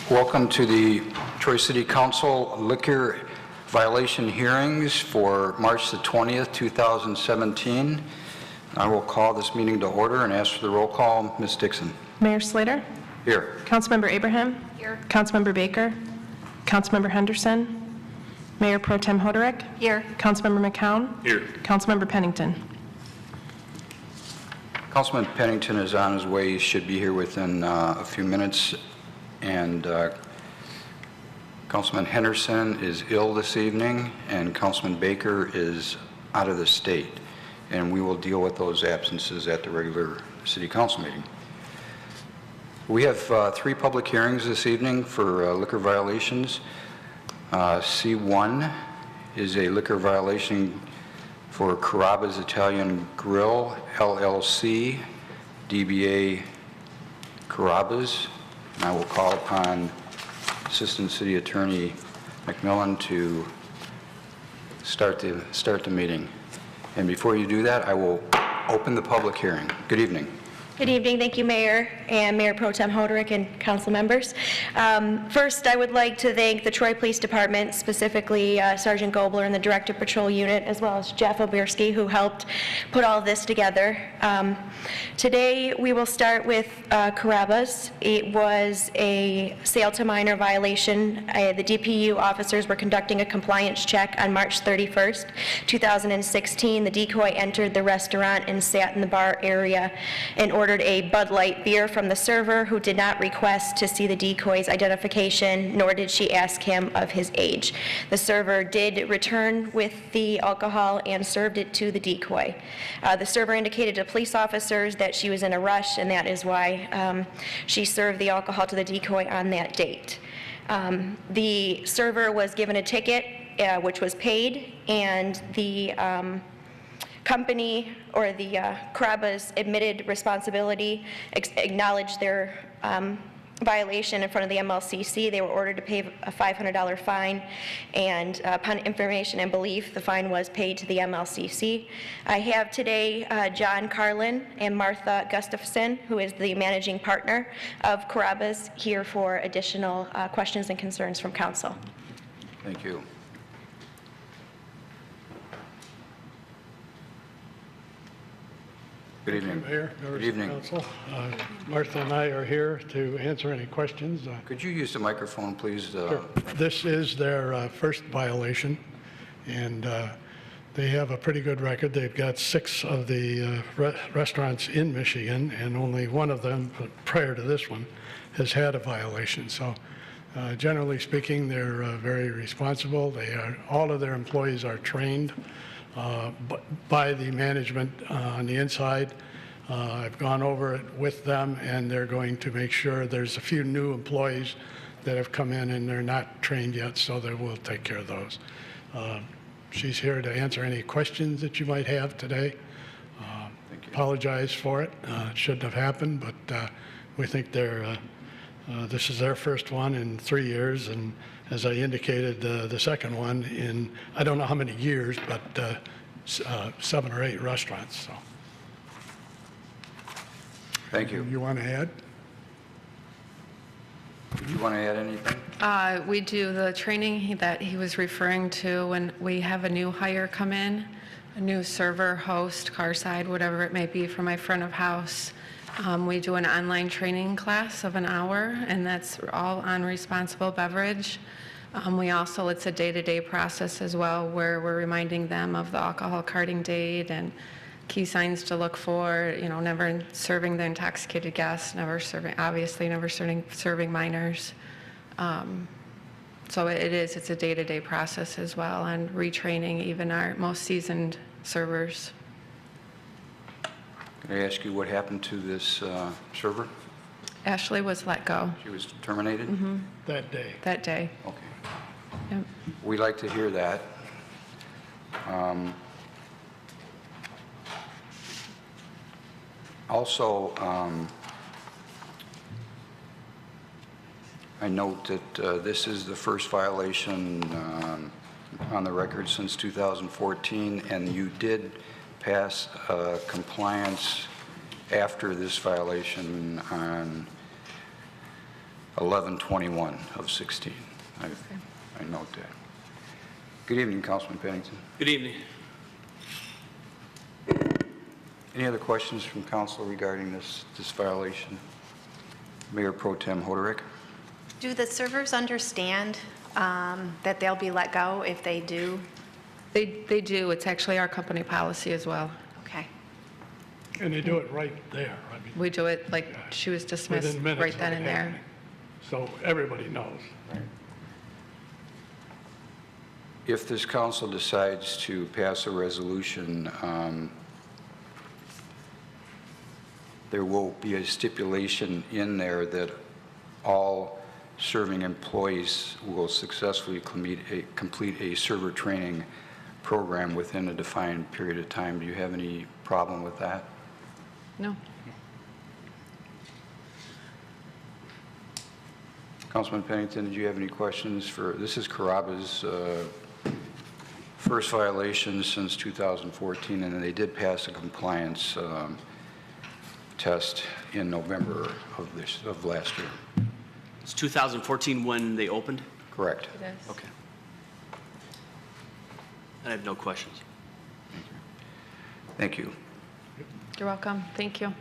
Welcome to the Troy City Council liquor violation hearings for March the 20th, 2017. I will call this meeting to order and ask for the roll call. Ms. Dixon. Mayor Slater? Here. Councilmember Abraham? Here. Councilmember Baker? Councilmember Henderson? Mayor Pro Tem Hoderick? Here. Councilmember McCown? Here. Councilmember Pennington? Councilman Pennington is on his way. He should be here within a few minutes. And Councilman Henderson is ill this evening, and Councilman Baker is out of the state. And we will deal with those absences at the regular city council meeting. We have 3 public hearings this evening for liquor violations. C1 is a liquor violation for Carrabba's Italian Grill, LLC, DBA Carrabba's. And I will call upon Assistant City Attorney McMillan to start the meeting. And before you do that, I will open the public hearing. Good evening. Good evening. Thank you, Mayor and Mayor Pro Tem Hoderick and council members. First, I would like to thank the Troy Police Department, specifically Sergeant Gobler and the Director Patrol Unit, as well as Jeff Obierski, who helped put all this together. Today, we will start with Carrabba's. It was a sale to minor violation. The DPU officers were conducting a compliance check on March 31st, 2016. The decoy entered the restaurant and sat in the bar area and ordered a Bud Light beer from the server, who did not request to see the decoy's identification, nor did she ask him of his age. The server did return with the alcohol and served it to the decoy. The server indicated to police officers that she was in a rush, and that is why she served the alcohol to the decoy on that date. The server was given a ticket, which was paid, and the company, or the Carrabba's, admitted responsibility, acknowledged their violation in front of the MLCC. They were ordered to pay a $500 fine, and upon information and belief, the fine was paid to the MLCC. I have today John Carlin and Martha Gustafson, who is the managing partner of Carrabba's, here for additional questions and concerns from council. Thank you. Good evening. Mayor, Good members evening. of council. Martha and I are here to answer any questions. Could you use the microphone, please? Sure. This is their first violation, and they have a pretty good record. They've got 6 of the restaurants in Michigan, and only one of them, prior to this one, has had a violation. So generally speaking, they're very responsible. All of their employees are trained by the management on the inside. I've gone over it with them, and they're going to make sure. There's a few new employees that have come in and they're not trained yet, so they will take care of those. She's here to answer any questions that you might have today. Apologize for it. It shouldn't have happened, but we think this is their first one in 3 years, and as I indicated, the second one in, I don't know how many years, but 7 or 8 restaurants. So. Thank you. You want to add? Do you want to add anything? We do the training that he was referring to when we have a new hire come in, a new server, host, car side, whatever it may be for my front of house. We do an online training class of an hour, and that's all on responsible beverage. We also, it's a day-to-day process as well, where we're reminding them of the alcohol carding date and key signs to look for, never serving the intoxicated guests, obviously never serving minors. So it's a day-to-day process as well, and retraining even our most seasoned servers. Can I ask you what happened to this server? Ashley was let go. She was terminated? Mm-hmm. That day. That day. Okay. Yep. We like to hear that. Also, I note that this is the first violation on the record since 2014, and you did pass compliance after this violation on 11/21 of 16. I note that. Good evening, Councilman Pennington. Good evening. Any other questions from council regarding this violation? Mayor Pro Tem Hoderick? Do the servers understand that they'll be let go if they do? They do. It's actually our company policy as well. Okay. And they do it right there. I mean, We do it like she was dismissed within minutes right of then it and there. happening. So everybody knows. If this council decides to pass a resolution, there will be a stipulation in there that all serving employees will successfully complete a server training program within a defined period of time. Do you have any problem with that? No. Councilman Pennington, did you have any questions for, this is Caraba's first violation since 2014, and they did pass a compliance test in November of last year. It's 2014 when they opened? Correct. It is. Okay. I have no questions. Thank you. You're welcome. Thank you.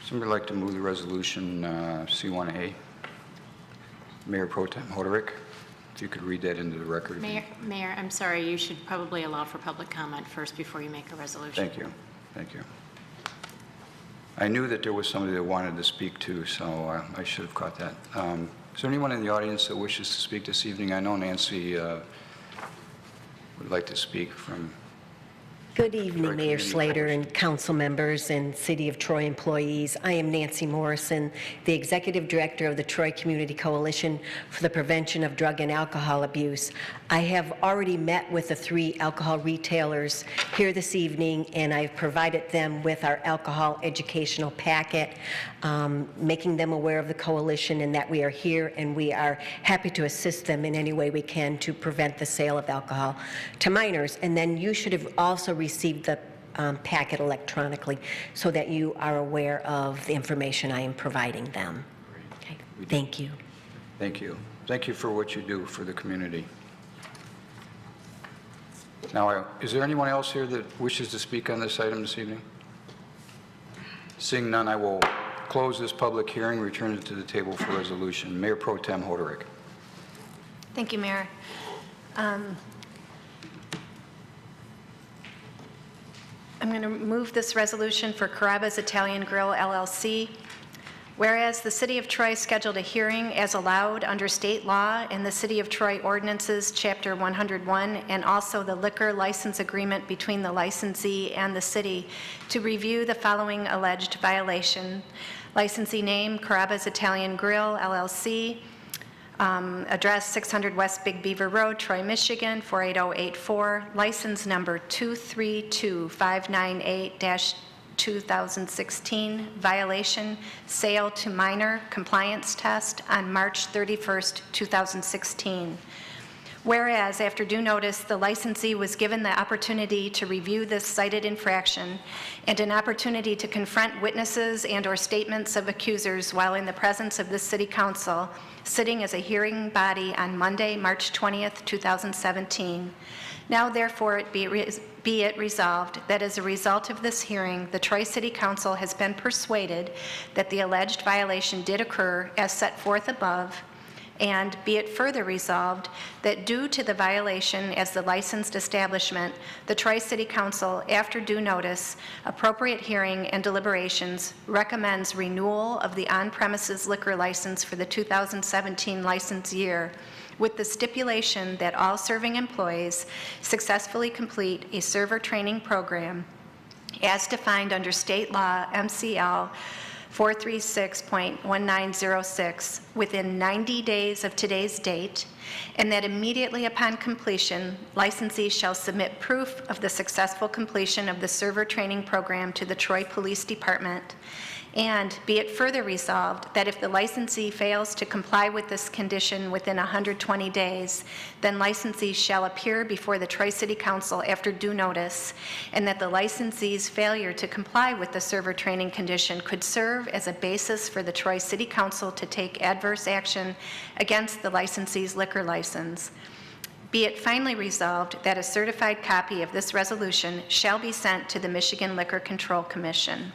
Somebody like to move the resolution C1A? Mayor Pro Tem Hoderick, if you could read that into the record. Mayor, I'm sorry, you should probably allow for public comment first before you make a resolution. Thank you. Thank you. I knew that there was somebody that wanted to speak too, so I should have caught that. Is there anyone in the audience that wishes to speak this evening? I know Nancy would like to speak from... Good evening, Troy Mayor Community Slater Coalition. and council members and City of Troy employees. I am Nancy Morrison, the Executive Director of the Troy Community Coalition for the Prevention of Drug and Alcohol Abuse. I have already met with the 3 alcohol retailers here this evening, and I've provided them with our alcohol educational packet, making them aware of the coalition and that we are here, and we are happy to assist them in any way we can to prevent the sale of alcohol to minors. And then you should have also received the packet electronically so that you are aware of the information I am providing them. Okay. Thank you. Thank you. Thank you for what you do for the community. Now, is there anyone else here that wishes to speak on this item this evening? Seeing none, I will close this public hearing, return it to the table for resolution. Mayor Pro Tem Hoderick. Thank you, Mayor. I'm going to move this resolution for Carrabba's Italian Grill LLC. Whereas the City of Troy scheduled a hearing as allowed under state law in the City of Troy Ordinances, Chapter 101, and also the liquor license agreement between the licensee and the city to review the following alleged violation. Licensee name, Carrabba's Italian Grill LLC. Address 600 West Big Beaver Road, Troy, Michigan, 48084. License number 232598-2016. Violation, sale to minor, compliance test on March 31st, 2016. Whereas, after due notice, the licensee was given the opportunity to review this cited infraction and an opportunity to confront witnesses and/or statements of accusers while in the presence of the City Council, sitting as a hearing body on Monday, March 20th, 2017. Now, therefore, be it resolved that as a result of this hearing, the Troy City Council has been persuaded that the alleged violation did occur as set forth above, and be it further resolved that due to the violation as the licensed establishment, the Troy City Council, after due notice, appropriate hearing, and deliberations, recommends renewal of the on-premises liquor license for the 2017 license year, with the stipulation that all serving employees successfully complete a server training program as defined under state law MCL 436.1906 within 90 days of today's date, and that immediately upon completion, licensees shall submit proof of the successful completion of the server training program to the Troy Police Department. And be it further resolved that if the licensee fails to comply with this condition within 120 days, then licensees shall appear before the Troy City Council after due notice, and that the licensee's failure to comply with the server training condition could serve serve as a basis for the Troy City Council to take adverse action against the licensee's liquor license. Be it finally resolved that a certified copy of this resolution shall be sent to the Michigan Liquor Control Commission.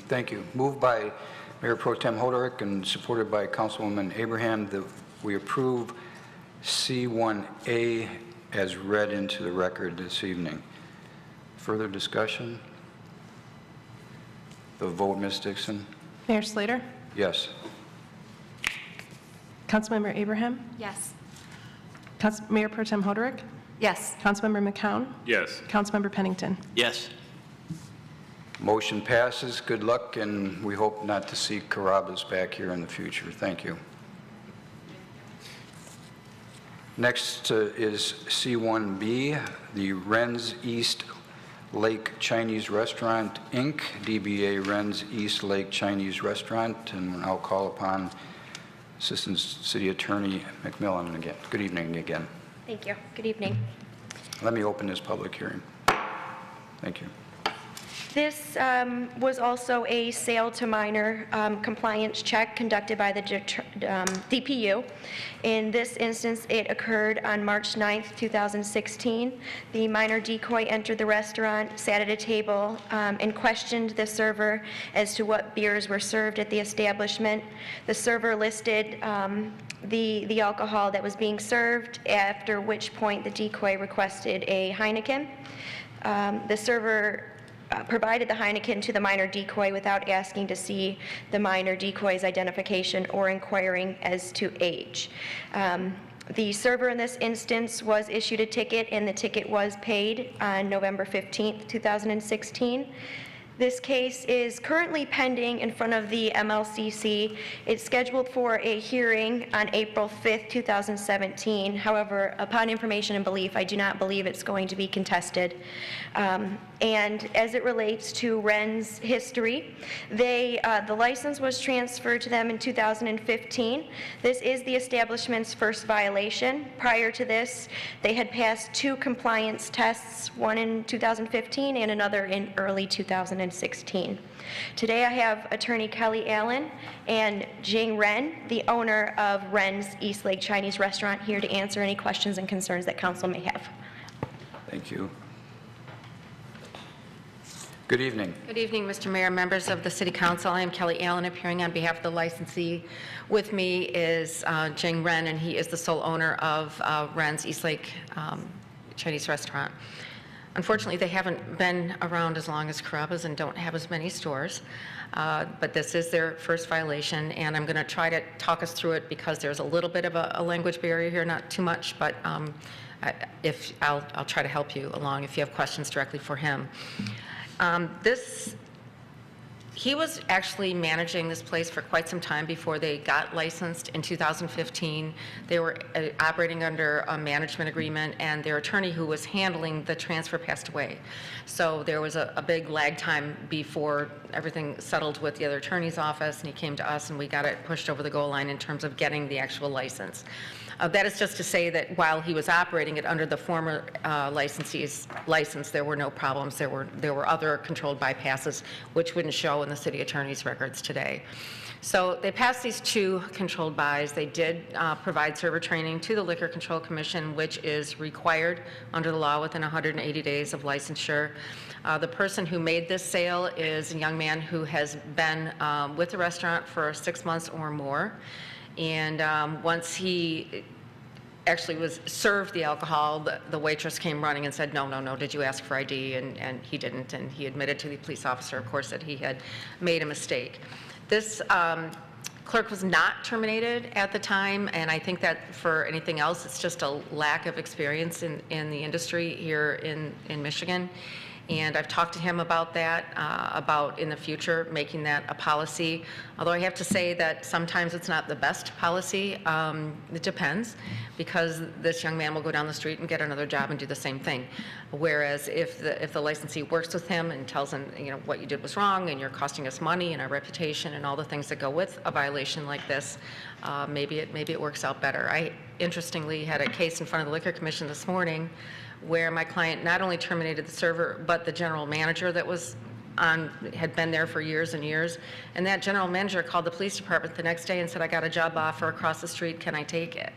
Thank you. Moved by Mayor Pro Tem Hoderick and supported by Councilwoman Abraham that we approve C1A as read into the record this evening. Further discussion? The vote, Ms. Dixon? Mayor Slater? Yes. Councilmember Abraham? Yes. Mayor Pro Tem Hoderick? Yes. Councilmember McCown? Yes. Councilmember Pennington? Yes. Motion passes. Good luck, and we hope not to see Carrabba's back here in the future. Thank you. Next is C1B, the Wren's East Lake Chinese Restaurant, Inc., DBA Wren's East Lake Chinese Restaurant, and I'll call upon Assistant City Attorney McMillan again. Good evening again. Thank you. Good evening. Let me open this public hearing. Thank you. This was also a sale to minor compliance check conducted by the DPU. In this instance, it occurred on March 9th, 2016. The minor decoy entered the restaurant, sat at a table, and questioned the server as to what beers were served at the establishment. The server listed the alcohol that was being served, after which point the decoy requested a Heineken. The server provided the Heineken to the minor decoy without asking to see the minor decoy's identification or inquiring as to age. The server in this instance was issued a ticket, and the ticket was paid on November 15th, 2016. This case is currently pending in front of the MLCC. It's scheduled for a hearing on April 5th, 2017. However, upon information and belief, I do not believe it's going to be contested. And as it relates to Wren's history, the license was transferred to them in 2015. This is the establishment's first violation. Prior to this, they had passed 2 compliance tests, one in 2015 and another in early 2016. Today I have Attorney Kelly Allen and Jing Ren, the owner of Wren's East Lake Chinese Restaurant, here to answer any questions and concerns that council may have. Thank you. Good evening. Good evening, Mr. Mayor, members of the City Council. I am Kelly Allen, appearing on behalf of the licensee. With me is Jing Ren, and he is the sole owner of Wren's East Lake Chinese Restaurant. Unfortunately, they haven't been around as long as Carrabba's and don't have as many stores, but this is their first violation, and I'm going to try to talk us through it because there's a little bit of a language barrier here, not too much, but I'll try to help you along if you have questions directly for him. He was actually managing this place for quite some time before they got licensed in 2015. They were operating under a management agreement, and their attorney who was handling the transfer passed away. So there was a big lag time before everything settled with the other attorney's office, and he came to us, and we got it pushed over the goal line in terms of getting the actual license. That is just to say that while he was operating it under the former licensee's license, there were no problems. There were other controlled bypasses, which wouldn't show in the city attorney's records today. So they passed these 2 controlled buys. They did provide server training to the Liquor Control Commission, which is required under the law within 180 days of licensure. The person who made this sale is a young man who has been with the restaurant for 6 months or more. And once he actually was served the alcohol, the waitress came running and said, no, did you ask for ID? And he didn't, and he admitted to the police officer, of course, that he had made a mistake. This clerk was not terminated at the time, and I think that for anything else, it's just a lack of experience in the industry here in Michigan. And I've talked to him about that, about in the future making that a policy. Although I have to say that sometimes it's not the best policy. It depends, because this young man will go down the street and get another job and do the same thing. Whereas if the licensee works with him and tells him, what you did was wrong and you're costing us money and our reputation and all the things that go with a violation like this, maybe it works out better. I interestingly had a case in front of the Liquor Commission this morning where my client not only terminated the server, but the general manager that was had been there for years and years. And that general manager called the police department the next day and said, I got a job offer across the street, can I take it?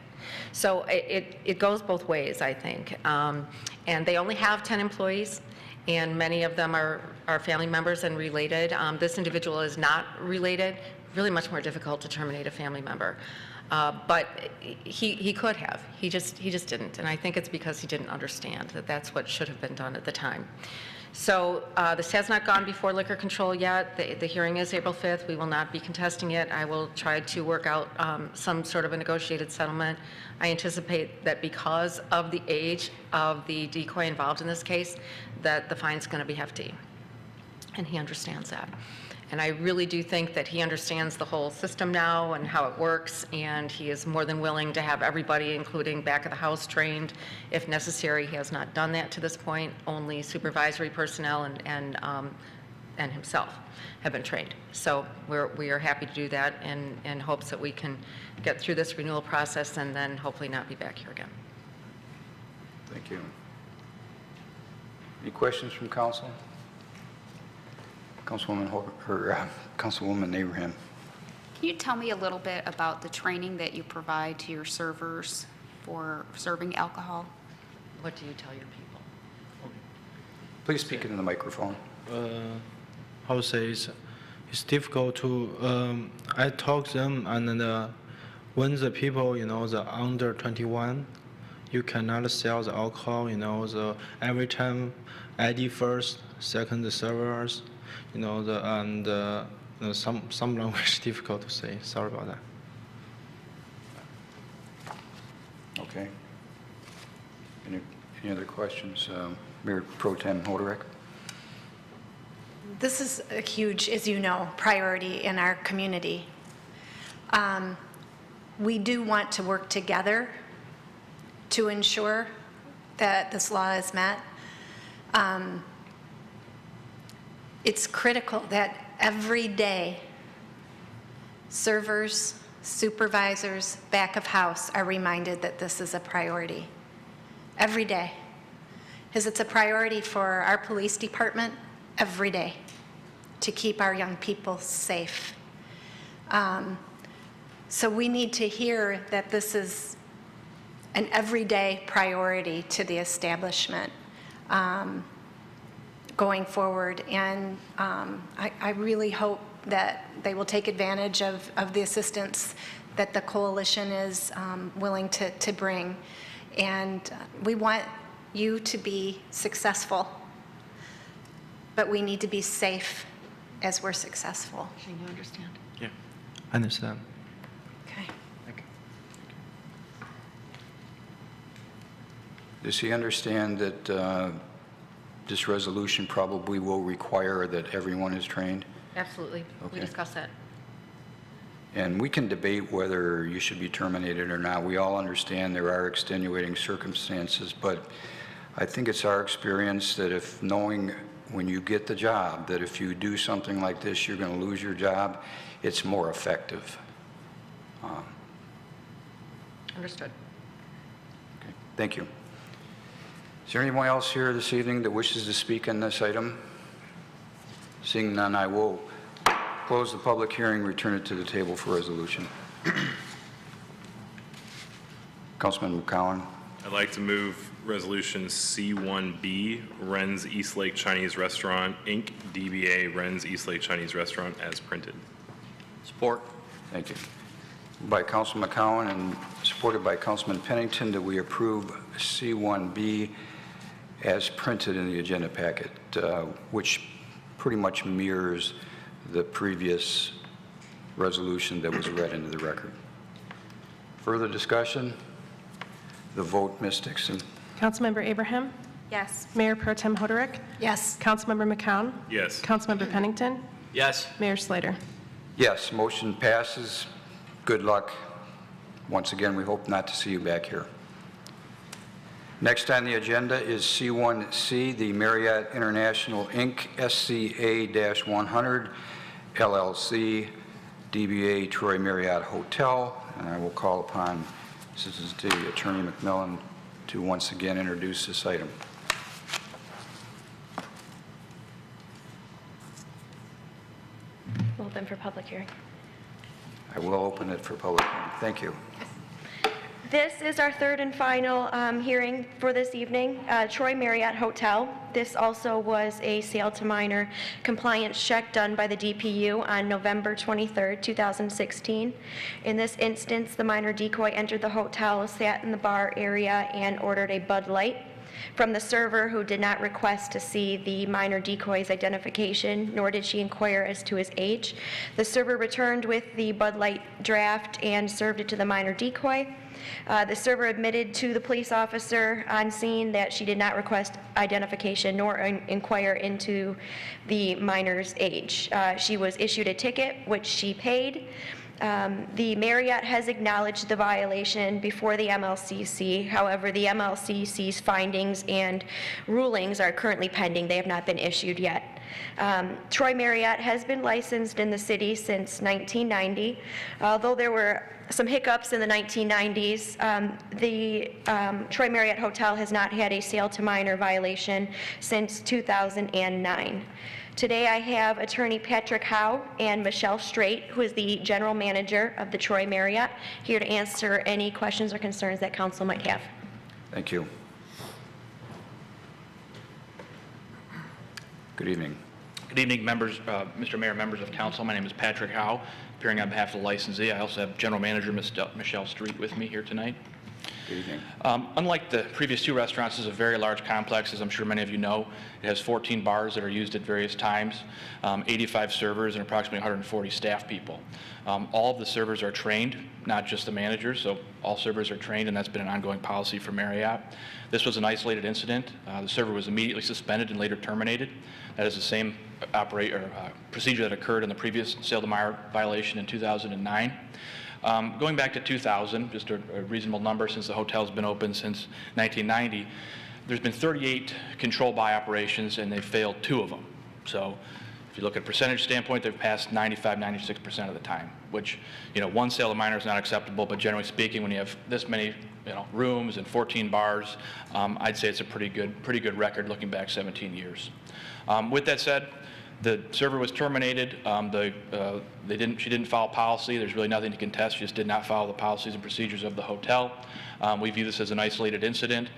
So it goes both ways, I think. And they only have 10 employees, and many of them are family members and related. This individual is not related. Really much more difficult to terminate a family member. But he could have. He just didn't. And I think it's because he didn't understand that that's what should have been done at the time. So this has not gone before Liquor Control yet. The hearing is April 5th. We will not be contesting it. I will try to work out some sort of a negotiated settlement. I anticipate that because of the age of the decoy involved in this case, that the fine's going to be hefty. And he understands that. And I really do think that he understands the whole system now and how it works, and he is more than willing to have everybody, including back of the house, trained if necessary. He has not done that to this point. Only supervisory personnel and himself have been trained. So we are happy to do that in hopes that we can get through this renewal process and then hopefully not be back here again. Thank you. Any questions from council? Councilwoman Abraham. Can you tell me a little bit about the training that you provide to your servers for serving alcohol? What do you tell your people? Please speak into the microphone. How to say it's difficult to I talk them, and then when the people the under 21, you cannot sell the alcohol. Every time ID first, second the servers. Some language difficult to say. Sorry about that. Okay. Any other questions? Mayor Pro Tem Hoderick? This is a huge, as you know, priority in our community. We do want to work together to ensure that this law is met. It's critical that every day servers, supervisors, back of house are reminded that this is a priority. Every day. Because it's a priority for our police department every day to keep our young people safe. So we need to hear that this is an everyday priority to the establishment going forward. And I really hope that they will take advantage of the assistance that the coalition is willing to bring. And we want you to be successful, but we need to be safe as we're successful. You understand? Yeah, I understand. Okay. Thank you. Does he understand that this resolution probably will require that everyone is trained? Absolutely. Okay. We discussed that. And we can debate whether you should be terminated or not. We all understand there are extenuating circumstances, but I think it's our experience that if knowing when you get the job that if you do something like this, you're going to lose your job, it's more effective. Understood. Okay. Thank you. Is there anyone else here this evening that wishes to speak on this item? Seeing none, I will close the public hearing, return it to the table for resolution. Councilman McCowan. I'd like to move Resolution C1B, Ren's Eastlake Chinese Restaurant, Inc., DBA Ren's Eastlake Chinese Restaurant, as printed. Support. Thank you. By Councilman McCowan and supported by Councilman Pennington that we approve C1B as printed in the agenda packet, which pretty much mirrors the previous resolution that was read into the record. Further discussion? The vote, Ms. Dixon. Councilmember Abraham? Yes. Mayor Pro Tem Hoderick? Yes. Councilmember McCown? Yes. Councilmember Pennington? Yes. Mayor Slater? Yes, motion passes. Good luck. Once again, we hope not to see you back here. Next on the agenda is C1C, the Marriott International, Inc., SCA-100, LLC, DBA Troy Marriott Hotel. And I will call upon Assistant City Attorney McMillan to once again introduce this item. We'll open for public hearing. I will open it for public hearing. Thank you. This is our third and final hearing for this evening, Troy Marriott Hotel. This also was a sale to minor compliance check done by the DPU on November 23rd, 2016. In this instance, the minor decoy entered the hotel, sat in the bar area, and ordered a Bud Light from the server, who did not request to see the minor decoy's identification, nor did she inquire as to his age. The server returned with the Bud Light draft and served it to the minor decoy. The server admitted to the police officer on scene that she did not request identification nor inquire into the minor's age. She was issued a ticket, which she paid. The Marriott has acknowledged the violation before the MLCC. However, the MLCC's findings and rulings are currently pending. They have not been issued yet. Troy Marriott has been licensed in the city since 1990. Although there were some hiccups in the 1990s, the Troy Marriott Hotel has not had a sale to minor violation since 2009. Today I have Attorney Patrick Howe and Michelle Straight, who is the General Manager of the Troy Marriott, here to answer any questions or concerns that council might have. Thank you. Good evening. Good evening, members, Mr. Mayor, members of council. My name is Patrick Howe, appearing on behalf of the licensee. I also have General Manager Michelle Street with me here tonight. Good evening. Unlike the previous two restaurants, this is a very large complex, as I'm sure many of you know. It has 14 bars that are used at various times, 85 servers, and approximately 140 staff people. All of the servers are trained, not just the managers, so all servers are trained, and that's been an ongoing policy for Marriott. This was an isolated incident. The server was immediately suspended and later terminated. That is the same procedure that occurred in the previous sale to minor violation in 2009. Going back to 2000, just a reasonable number since the hotel's been open since 1990, there's been 38 control buy operations and they've failed 2 of them. So if you look at percentage standpoint, they've passed 95, 96% of the time, which, one sale to minor is not acceptable, but generally speaking, when you have this many, rooms and 14 bars, I'd say it's a pretty good record looking back 17 years. With that said, the server was terminated. She didn't follow policy. There's really nothing to contest. She just did not follow the policies and procedures of the hotel. We view this as an isolated incident.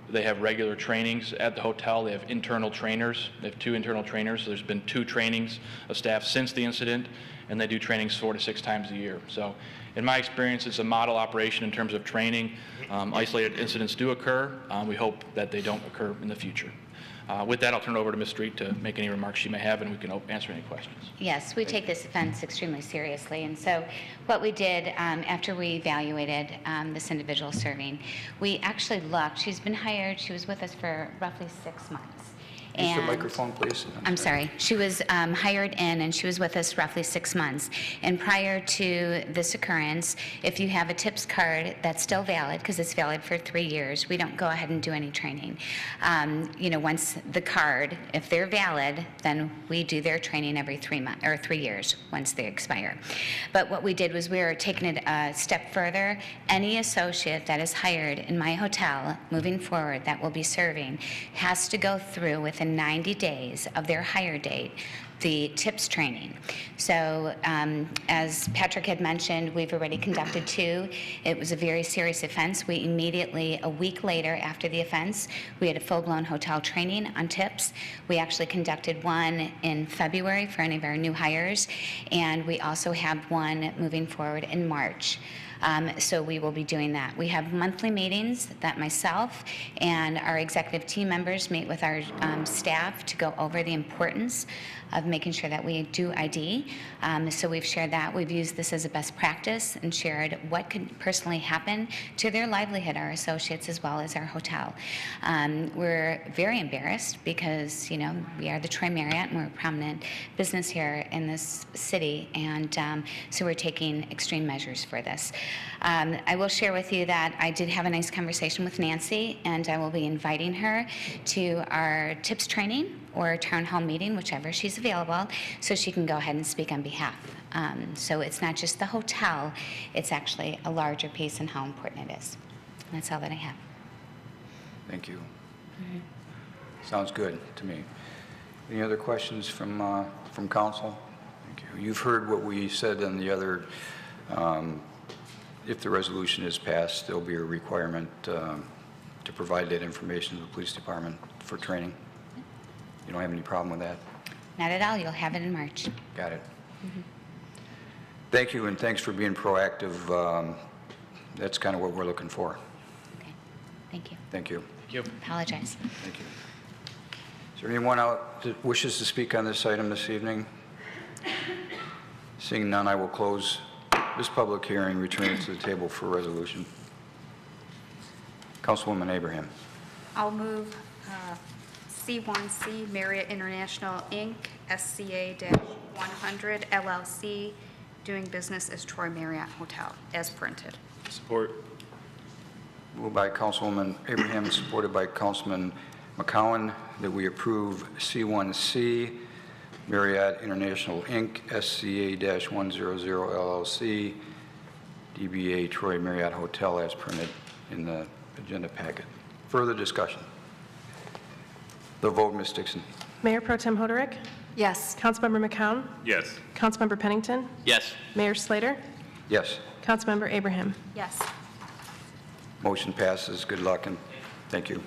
They have regular trainings at the hotel. They have internal trainers. They have 2 internal trainers. So there's been 2 trainings of staff since the incident, and they do trainings 4 to 6 times a year. So in my experience, it's a model operation in terms of training. Isolated incidents do occur. We hope that they don't occur in the future. With that, I'll turn it over to Ms. Street to make any remarks she may have, and we can answer any questions. Yes, we take this offense extremely seriously, and so what we did after we evaluated this individual serving, we actually looked. She's been hired. She was with us for roughly 6 months. Use the microphone, please. I'm sorry. She was hired in, and she was with us roughly 6 months. And prior to this occurrence, if you have a TIPS card that's still valid, because it's valid for 3 years, we don't go ahead and do any training. Once the card, if they're valid, then we do their training every 3 months or 3 years once they expire. But what we did was we were taking it a step further. Any associate that is hired in my hotel moving forward that will be serving has to go through within 90 days of their hire date the TIPS training. So as Patrick had mentioned, we've already conducted 2. It was a very serious offense. We immediately, a week later after the offense, we had a full-blown hotel training on TIPS. We actually conducted 1 in February for any of our new hires, and we also have 1 moving forward in March. So we will be doing that. We have monthly meetings that myself and our executive team members meet with our staff to go over the importance of making sure that we do ID. So we've shared that. We've used this as a best practice and shared what could personally happen to their livelihood, our associates, as well as our hotel. We're very embarrassed because, we are the Troy Marriott and we're a prominent business here in this city, and so we're taking extreme measures for this. I will share with you that I did have a nice conversation with Nancy, and I will be inviting her to our TIPS training or town hall meeting, whichever she's available, so she can go ahead and speak on behalf. So it's not just the hotel, it's actually a larger piece and how important it is. That's all that I have. Thank you. Sounds good to me. Any other questions from council? Thank you. You've heard what we said in the other, if the resolution is passed, there'll be a requirement to provide that information to the police department for training. You don't have any problem with that? Not at all. You'll have it in March. Got it. Thank you, and thanks for being proactive. That's kind of what we're looking for. Okay. Thank you. Thank you. Thank you. Apologize. Thank you. Is there anyone out that wishes to speak on this item this evening? Seeing none, I will close this public hearing, return it to the table for resolution. Councilwoman Abraham. I'll move C1C Marriott International, Inc., SCA-100 LLC, doing business as Troy Marriott Hotel, as printed. Support. Moved by Councilwoman Abraham, supported by Councilman McCowan, that we approve C1C Marriott International, Inc., SCA-100 LLC, DBA Troy Marriott Hotel as printed in the agenda packet. Further discussion? The vote, Ms. Dixon. Mayor Pro Tem Hoderick? Yes. Councilmember McCown? Yes. Councilmember Pennington? Yes. Mayor Slater? Yes. Councilmember Abraham? Yes. Motion passes. Good luck and thank you.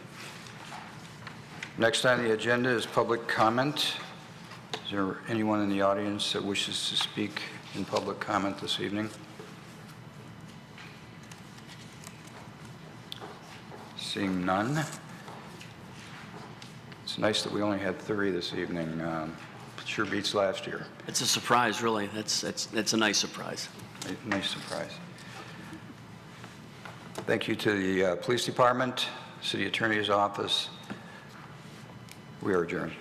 Next on the agenda is public comment. Is there anyone in the audience that wishes to speak in public comment this evening? Seeing none. It's nice that we only had 3 this evening. Sure beats last year. It's a surprise, really. That's a nice surprise. Nice surprise. Thank you to the police department, city attorney's office. We are adjourned.